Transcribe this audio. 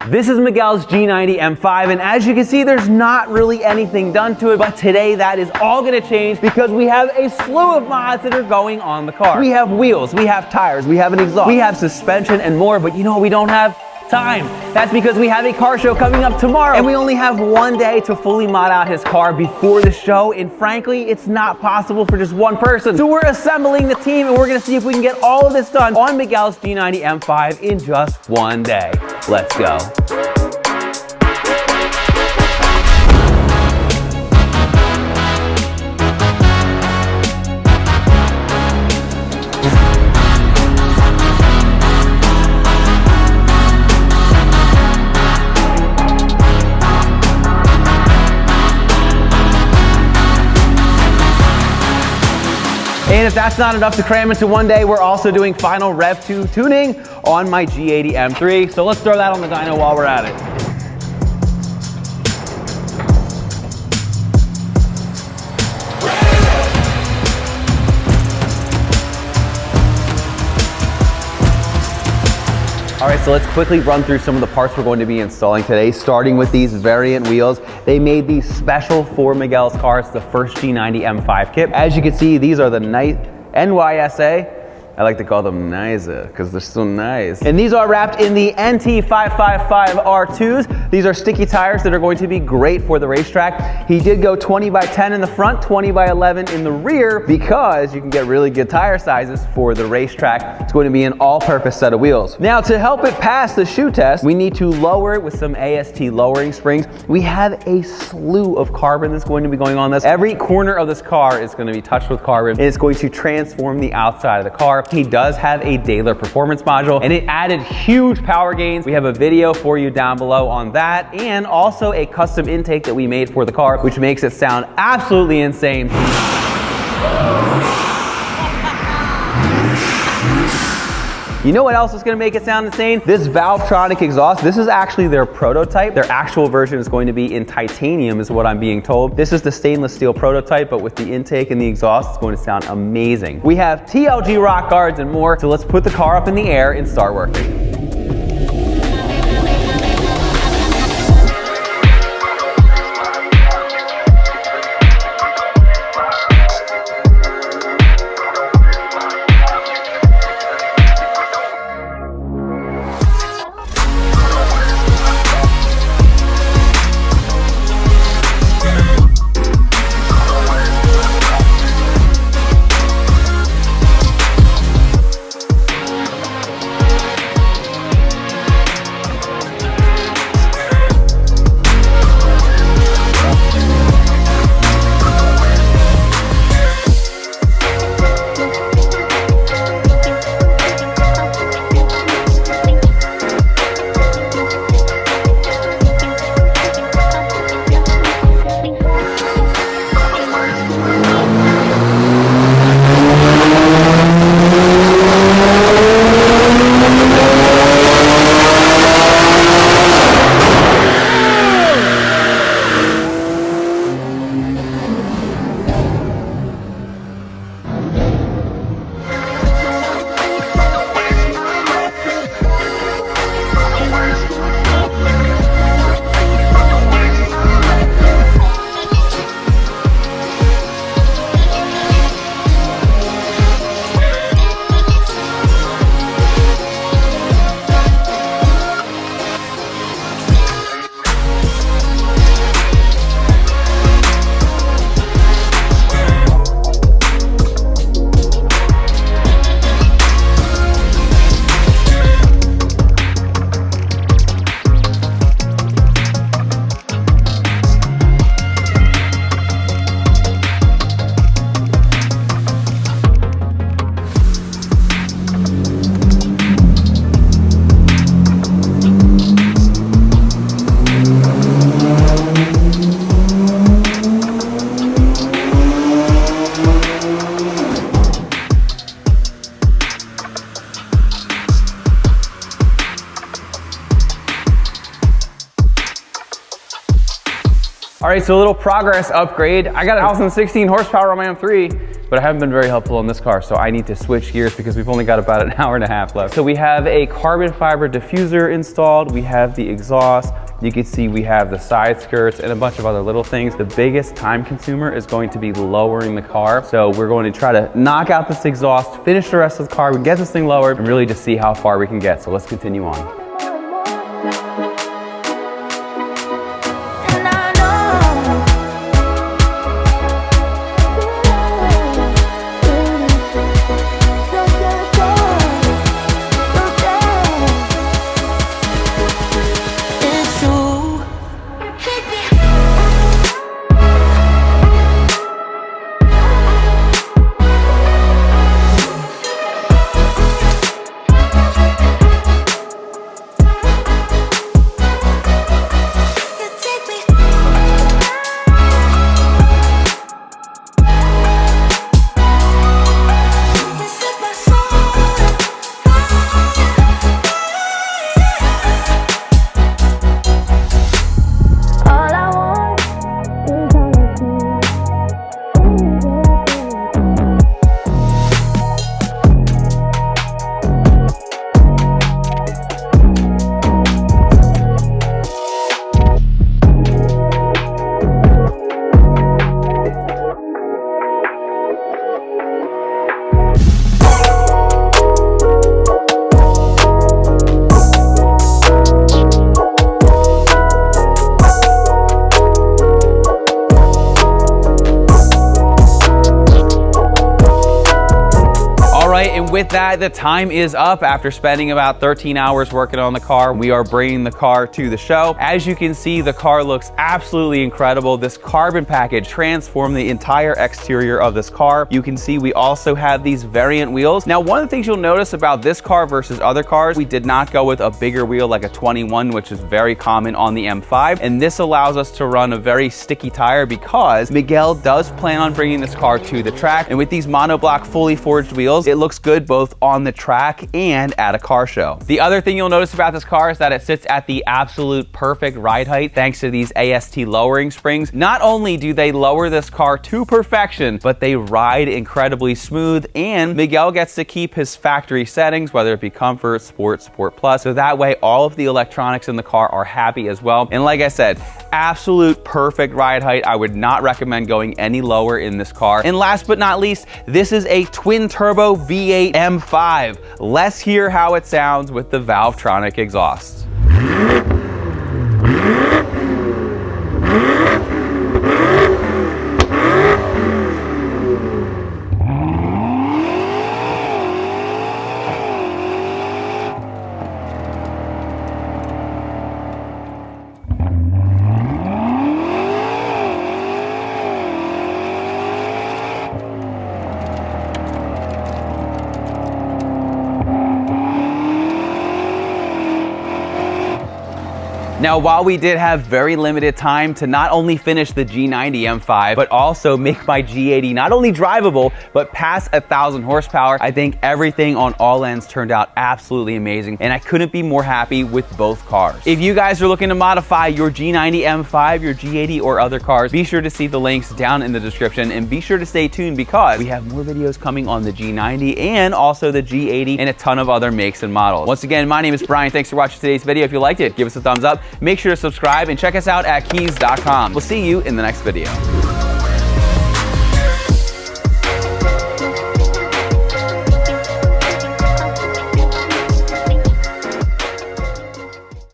This is Miguel's G90 M5, and as you can see, there's not really anything done to it, but today that is all gonna change because we have a slew of mods that are going on the car. We have wheels, we have tires, we have an exhaust, we have suspension and more, but you know what we don't have? Time. That's because we have a car show coming up tomorrow, and we only have one day to fully mod out his car before the show, and frankly, it's not possible for just one person. So we're assembling the team, and we're gonna see if we can get all of this done on Miguel's G90 M5 in just one day. Let's go. And if that's not enough to cram into one day, we're also doing final Rev 2 tuning on my G80 M3. So let's throw that on the dyno while we're at it. All right, so let's quickly run through some of the parts we're going to be installing today, starting with these variant wheels. They made these special for Miguel's car. It's the first G90 M5 kit. As you can see, these are the NYSA. I like to call them NYSA because they're so nice. And these are wrapped in the NT555 R2s. These are sticky tires that are going to be great for the racetrack. He did go 20 by 10 in the front, 20 by 11 in the rear because you can get really good tire sizes for the racetrack. It's going to be an all-purpose set of wheels. Now, to help it pass the shoe test, we need to lower it with some AST lowering springs. We have a slew of carbon that's going to be going on this. Every corner of this car is going to be touched with carbon, and it's going to transform the outside of the car. He does have a Daler performance module, and it added huge power gains. We have a video for you down below on that, and also a custom intake that we made for the car, which makes it sound absolutely insane. You know what else is gonna make it sound insane? This VALVETRONIC exhaust. This is actually their prototype. Their actual version is going to be in titanium is what I'm being told. This is the stainless steel prototype, but with the intake and the exhaust, it's going to sound amazing. We have TLG rock guards and more, so let's put the car up in the air and start working. All right, so a little progress upgrade. I got 1,016 horsepower on my M3, but I haven't been very helpful in this car, so I need to switch gears because we've only got about an hour and a half left. So we have a carbon fiber diffuser installed. We have the exhaust. You can see we have the side skirts and a bunch of other little things. The biggest time consumer is going to be lowering the car. So we're going to try to knock out this exhaust, finish the rest of the car, we can get this thing lowered, and really just see how far we can get. So let's continue on. With that, the time is up. After spending about 13 hours working on the car, we are bringing the car to the show. As you can see, the car looks absolutely incredible. This carbon package transformed the entire exterior of this car. You can see we also have these variant wheels. Now, one of the things you'll notice about this car versus other cars, we did not go with a bigger wheel like a 21, which is very common on the M5. And this allows us to run a very sticky tire because Miguel does plan on bringing this car to the track. And with these monoblock fully forged wheels, it looks good both on the track and at a car show. The other thing you'll notice about this car is that it sits at the absolute perfect ride height thanks to these AST lowering springs. Not only do they lower this car to perfection, but they ride incredibly smooth, and Miguel gets to keep his factory settings, whether it be Comfort, Sport, Sport Plus, so that way all of the electronics in the car are happy as well. And like I said, absolute perfect ride height. I would not recommend going any lower in this car. And last but not least, this is a twin turbo V8 M5. Let's hear how it sounds with the VALVETRONIC exhaust. Now, while we did have very limited time to not only finish the G90 M5, but also make my G80 not only drivable, but pass 1,000 horsepower, I think everything on all ends turned out absolutely amazing, and I couldn't be more happy with both cars. If you guys are looking to modify your G90 M5, your G80, or other cars, be sure to see the links down in the description, and be sure to stay tuned because we have more videos coming on the G90 and also the G80 and a ton of other makes and models. Once again, my name is Brian. Thanks for watching today's video. If you liked it, give us a thumbs up. Make sure to subscribe and check us out at Kies.com. We'll see you in the next video.